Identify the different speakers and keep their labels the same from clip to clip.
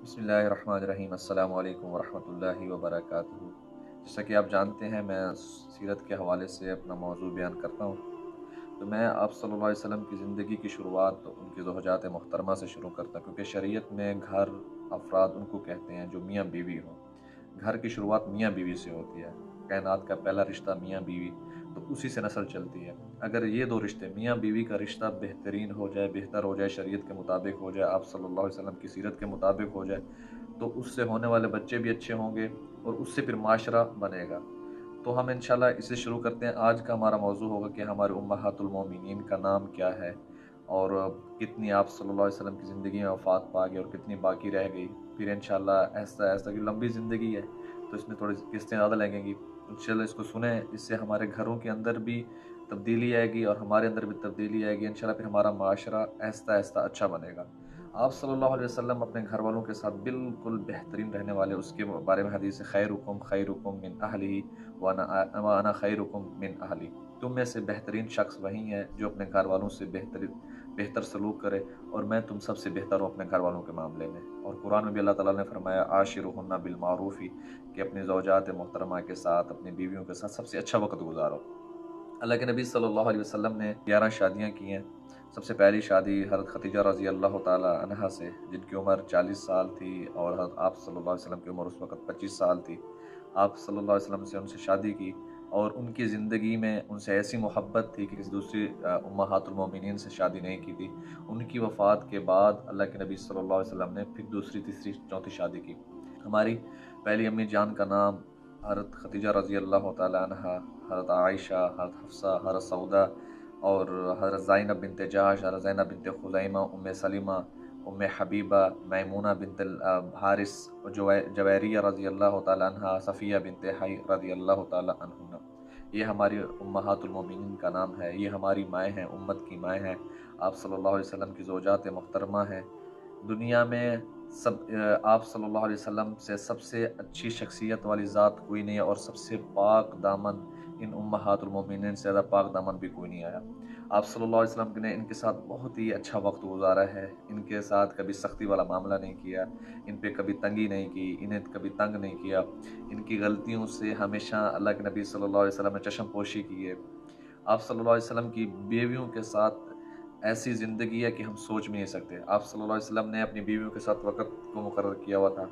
Speaker 1: बिस्मिल्लाहिर्रहमानिर्रहीम। अस्सलामु अलैकुम वरहमतुल्लाहि वबरकातुहू। जैसा कि आप जानते हैं, मैं सीरत के हवाले से अपना मौजू बयान करता हूँ। तो मैं आप सल्लल्लाहु अलैहि वसल्लम की ज़िंदगी की शुरुआत उनकी ज़ौजात मोहतरमा से शुरू करता हूँ, क्योंकि शरीयत में घर अफराद उनको कहते हैं जो मियाँ बीवी हों। घर की शुरुआत मियाँ बीवी से होती है। कायनात का पहला रिश्ता मियाँ बीवी, तो उसी से नस्ल चलती है। अगर ये दो रिश्ते मियाँ बीवी का रिश्ता बेहतरीन हो जाए, बेहतर हो जाए, शरीयत के मुताबिक हो जाए, आप सल्लल्लाहु अलैहि वसल्लम की सीरत के मुताबिक हो जाए, तो उससे होने वाले बच्चे भी अच्छे होंगे और उससे फिर माशरा बनेगा। तो हम इंशाल्लाह इसे शुरू करते हैं। आज का हमारा मौजू होगा कि हमारे उम्महातुल मोमिनीन का नाम क्या है और कितनी आप सल्लल्लाहु अलैहि वसल्लम की ज़िंदगी में वफ़ात पा गए और कितनी बाकी रह गई। फिर इंशाल्लाह ऐसा ऐसा कि लंबी ज़िंदगी है तो इसमें थोड़ी किस्तें ज़्यादा लगेंगी। इंशाल्लाह इसको सुने, इससे हमारे घरों के अंदर भी तब्दीली आएगी और हमारे अंदर भी तब्दीली आएगी। इंशाल्लाह फिर हमारा माशरा आहिस्ता आहिस्ता अच्छा बनेगा। आप सल्लल्लाहु अलैहि वसल्लम अपने घर वालों के साथ बिल्कुल बेहतरीन रहने वाले, उसके बारे में हदीस है, खैरुकुम मिन अहलिही व अना खैरुकुम मिन अहली। तुम में से बेहतरीन शख्स वही है जो अपने घर वालों से बेहतर सलूक करे, और मैं तुम सबसे बेहतर हूँ अपने घर वालों के मामले में। और कुरान में भी अल्लाह ताला ने फरमाया, आशिरुहुन्ना बिल मारूफी, कि अपनी ज़ौजात मोहतरमा के साथ, अपनी बीवियों के साथ सबसे अच्छा वक्त गुजारो। अल्लाह के नबी सल्लल्लाहु अलैहि वसल्लम ने 11 शादियाँ की हैं। सबसे पहली शादी हज़रत खदीजा रज़ी अल्लाह ताला अन्हा से, जिनकी उम्र 40 साल थी, और हज़रत आप सल्लल्लाहु अलैहि वसल्लम की उम्र उस वक़्त 25 साल थी। आप सल्लल्लाहु अलैहि वसल्लम से उनसे शादी की, और उनकी ज़िंदगी में उनसे ऐसी मोहब्बत थी कि किसी दूसरी उम्महातुल मोमिनीन से शादी नहीं की थी। उनकी वफ़ात के बाद अल्लाह के नबी सल्लल्लाहु अलैहि वसल्लम ने फिर दूसरी, तीसरी, चौथी शादी की। हमारी पहली अम्मी जान का नाम हज़रत खदीजा रज़ी अल्लाह ताला अन्हा, हज़रत आयशा, हज़रत हफ्सा, हज़रत सौदा और हज़रत ज़ैनब बिनते जहश, हज़रत ज़ैनब बिनते खुज़ैमा, उम्मे सलीमा, उम्मे हबीबा, मैमूना बिनत हारिस, जवैरिया रज़ी अल्लाह ताला अन्हा, सफ़िया बिनते हई रज़ी अल्लाह ताला अन्हुन्ना। ये हमारी उम्महातुल मोमिनीन का नाम है। ये हमारी माएँ हैं, उम्मत की माएँ हैं। आप सल्लल्लाहु अलैहि वसल्लम की ज़ौजात मोहतरमा हैं। दुनिया में आप सल्लल्लाहु अलैहि वसल्लम से सबसे अच्छी शख्सियत वाली ज़ात कोई नहीं है, और सबसे पाक दामन इन उम्महातुल मोमिनीन से ज़्यादा पाक दामन भी कोई नहीं आया। आप सल्लल्लाहु अलैहि वसल्लम ने इनके साथ बहुत ही अच्छा वक्त गुजारा है। इनके साथ कभी सख्ती वाला मामला नहीं किया, इन पे कभी तंगी नहीं की, इन्हें कभी तंग नहीं किया। इनकी गलतियों से हमेशा अल्लाह के नबी सल्लल्लाहु अलैहि वसल्लम ने चश्म पोशी की है। आप सल्लल्लाहु अलैहि वसल्लम की बीवियों के साथ ऐसी ज़िंदगी है कि हम सोच भी नहीं सकते। आप सल्लल्लाहु अलैहि वसल्लम ने अपनी बीवियों के साथ वक़्त को मुकर्रर किया हुआ था।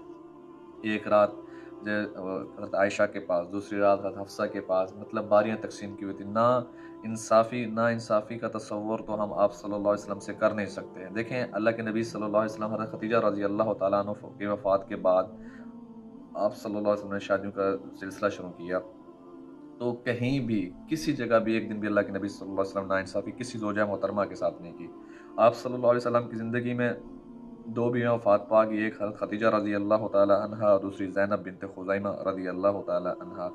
Speaker 1: एक रात हज़रत आयशा के पास, दूसरी रात हज़रत हफ्सा के पास, मतलब बारियाँ तक़सीम की हुई थी। नाइंसाफ़ी का तसव्वुर तो हम आप सल्लल्लाहु अलैहि वसल्लम से कर नहीं सकते हैं। देखें, अल्लाह के नबी सल्लल्लाहु अलैहि वसल्लम हज़रत खदीजा रज़ी अल्लाह तआला अन्हा की वफ़ात के बाद आप सल्लल्लाहु अलैहि वसल्लम ने शादियों का सिलसिला शुरू किया। तो कहीं भी, किसी जगह भी एक दिन भी अल्लाह के नबी सल्लल्लाहु अलैहि वसल्लम नाइंसाफ़ी किसी ज़ौजा मोहतरमा के साथ नहीं की। आप सल्लल्लाहु अलैहि वसल्लम की ज़िंदगी में दो बीवियाँ वफ़ात पा गई, एक हज़रत खदीजा रज़ी अल्लाह तआला अन्हा और दूसरी ज़ैनब बिनत खुज़ैमा रज़ी अल्लाह तआला अन्हा।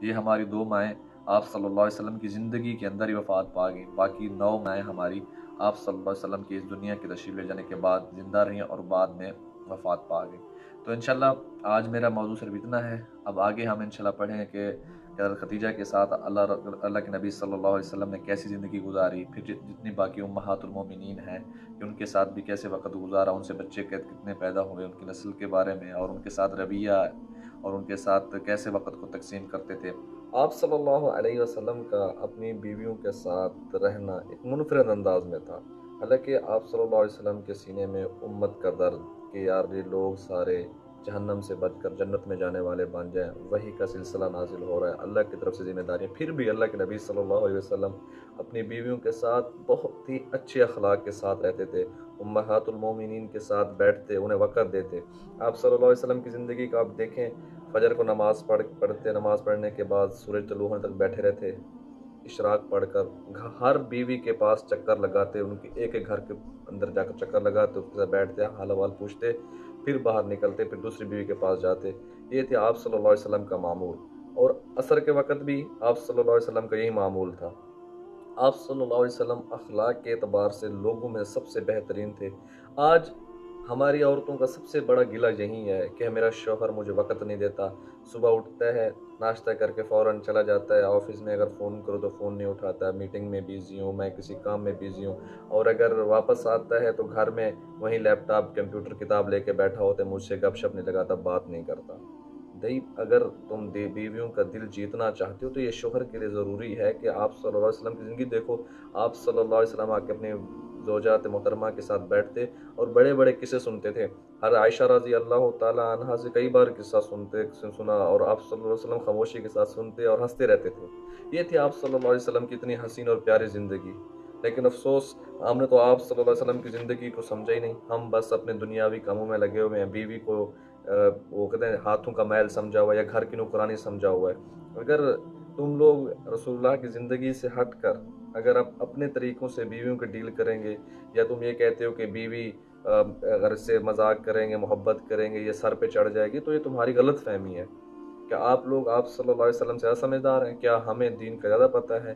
Speaker 1: ये हमारी दो माएँ आप सल्लल्लाहु अलैहि वसल्लम की ज़िंदगी के अंदर ही वफ़ात पा गईं। बाकी 9 माएँ हमारी आप सल्लल्लाहु अलैहि वसल्लम की इस दुनिया की तशरीफ़ ले जाने के बाद ज़िंदा रहीं और बाद में वफ़ात पा गईं। तो इंशाल्लाह आज मेरा मौज़ू सिर्फ़ इतना है। अब आगे हम इंशाल्लाह पढ़ें कि हज़रत खदीजा के साथ अल्लाह के नबी सल्लल्लाहु अलैहि वसल्लम ने कैसी ज़िंदगी गुजारी, फिर जितनी बाकी उम्महातुल मोमिनीन हैं कि उनके साथ भी कैसे वक़्त गुजारा, उनसे बच्चे कितने पैदा हुए, उनकी नस्ल के बारे में, और उनके साथ रवैया और उनके साथ कैसे वक़्त को तक़सीम करते थे। आप सल्लल्लाहु अलैहि वसल्लम का अपनी बीवियों के साथ रहना एक मुनफ़रिद अंदाज़ में था। हालाँकि आप सल्लल्लाहु अलैहि वसल्लम के सीने में उम्मत का दर्द कि यार ये लोग सारे जहन्नम से बचकर जन्नत में जाने वाले बन जाएं, वही का सिलसिला नाजिल हो रहा है। अल्लाह की तरफ से ज़िम्मेदारियाँ, फिर भी अल्लाह के नबी सल्लल्लाहु अलैहि वसल्लम अपनी बीवियों के साथ बहुत ही अच्छे अखलाक के साथ रहते थे। उम्महातुल मोमिनीन के साथ बैठते, उन्हें वक़्त देते। आप सल्लल्लाहु अलैहि वसल्लम की ज़िंदगी का आप देखें, फजर को पढ़ते, नमाज़ पढ़ने के बाद सूरज तुलू होने तक बैठे रहते, इशराक पढ़कर हर बीवी के पास चक्कर लगाते, उनके एक एक घर के अंदर जाकर चक्कर लगाते, उसके साथ बैठते, हाल अहवाल पूछते, फिर बाहर निकलते, फिर दूसरी बीवी के पास जाते। ये थे आप सल्लल्लाहु अलैहि वसल्लम का मामूल। और असर के वक़्त भी आप सल्लल्लाहु अलैहि वसल्लम का यही मामूल था। आप सल्लल्लाहु अलैहि वसल्लम अखलाक के एतबार से लोगों में सबसे बेहतरीन थे। आज ہماری عورتوں کا سب سے بڑا گلہ یہی ہے کہ میرا شوہر مجھے وقت نہیں دیتا، صبح اٹھتا ہے، ناشتہ کر کے فوراً چلا جاتا ہے آفس میں، اگر فون کرو تو فون نہیں اٹھاتا، میٹنگ میں بیزی ہوں، میں کسی کام میں بیزی ہوں، اور اگر واپس آتا ہے تو گھر میں وہیں لیپ ٹاپ کمپیوٹر کتاب لے کے بیٹھا ہوتا ہے، مجھ سے گپ شپ نہیں لگاتا، بات نہیں کرتا۔ اگر تم بیویوں کا دل جیتنا چاہتے ہو تو یہ شوہر کے لیے ضروری ہے کہ آپ صلی اللہ علیہ وسلم کی زندگی دیکھو۔ آپ صلی اللہ علیہ وسلم آ کے اپنے زوجات محترمہ کے ساتھ بیٹھتے اور بڑے بڑے قصے سنتے تھے۔ ہر عائشہ رضی اللہ تعالیٰ عنہا سے کئی بار قصہ سنا، اور آپ صلی اللہ علیہ وسلم خاموشی کے ساتھ سنتے اور ہنستے رہتے تھے۔ یہ تھی آپ صلی اللہ علیہ وسلم کی اتنی حسین اور پیاری زندگی۔ لیکن افسوس، ہم نے تو آپ صلی اللہ علیہ وسلم کی زندگی کو سمجھا ہی نہیں، ہم بس اپنے دنیاوی کاموں میں لگے ہوئے ہیں، بیوی کو وہ کہتے ہیں ہاتھوں کا میل سمجھا ہوا ہے یا گھر کی نوکرانی سمجھا ہوا ہے۔ اگر تم لوگ رسول اللہ کی زندگی سے ہٹ کر اگر آپ اپنے طریقوں سے بیویوں کے ڈیل کریں گے، یا تم یہ کہتے ہو کہ بیوی اگر اس سے مذاق کریں گے، محبت کریں گے، یہ سر پہ چڑھ جائے گی، تو یہ تمہاری غلط فہمی ہے۔ کیا آپ لوگ آپ صلی اللہ علیہ وسلم سے زیادہ سمجھدار ہیں؟ کیا ہمیں دین کا زیادہ پتہ ہے؟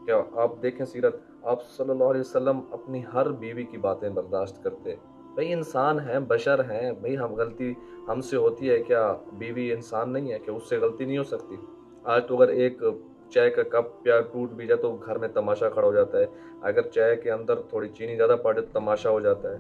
Speaker 1: کیا آپ دیکھیں سیرت، آپ صلی اللہ علیہ وسلم اپنی ہر بیوی کی باتیں برداشت کرتے۔ بھئی انسان ہیں، بشر ہیں، بھئی ہم غلطی ہم سے ہوتی ہے، کیا بیوی انسان نہیں ہے کہ اس سے غلطی نہیں ہو سکتی؟ آج تو اگر ایک چائے کا کپ یا ٹوٹ بھی جائے تو گھر میں تماشا کھڑا ہو جاتا ہے، اگر چائے کے اندر تھوڑی چینی زیادہ پڑ جائے تو تماشا ہو جاتا ہے۔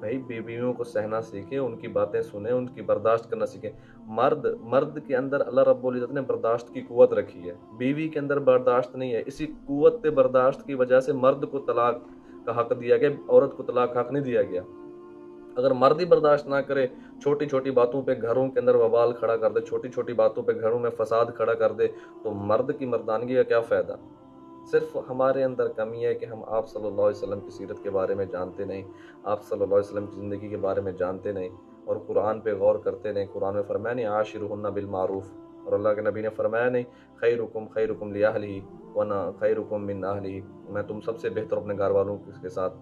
Speaker 1: بھائی بیویوں کو سہنا سیکھیں، ان کی باتیں سنیں، ان کی برداشت کرنا سیکھیں۔ مرد کے اندر اللہ رب العزت نے برداشت کی قوت رکھی ہے، بیوی کے اندر برداشت نہیں ہے۔ اسی قوت برداشت کی وجہ سے مرد کو طلاق کا حق دیا گیا، عورت کو طلاق کا حق نہیں دیا گیا۔ اگر مرد ہی برداشت نہ کرے، چھوٹی چھوٹی باتوں پہ گھروں کے اندر وبال کھڑا کر دے، چھوٹی چھوٹی باتوں پہ گھروں میں فساد کھڑا کر دے، تو مرد کی مردانگی کا کیا فائدہ؟ صرف ہمارے اندر کمی ہے کہ ہم آپ صلی اللہ علیہ وسلم کی سیرت کے بارے میں جانتے نہیں، آپ صلی اللہ علیہ وسلم کی زندگی کے بارے میں جانتے نہیں، اور قرآن پہ غور کرتے نہیں۔ قرآن میں فرمایا نہیں عاشرہن بالمعروف، اور اللہ کے نبی نے فرمایا نہیں خیرکم لاہلہ وانا خیرکم من اہلہ، میں تم سب سے بہتر اپنے گھر والوں کے ساتھ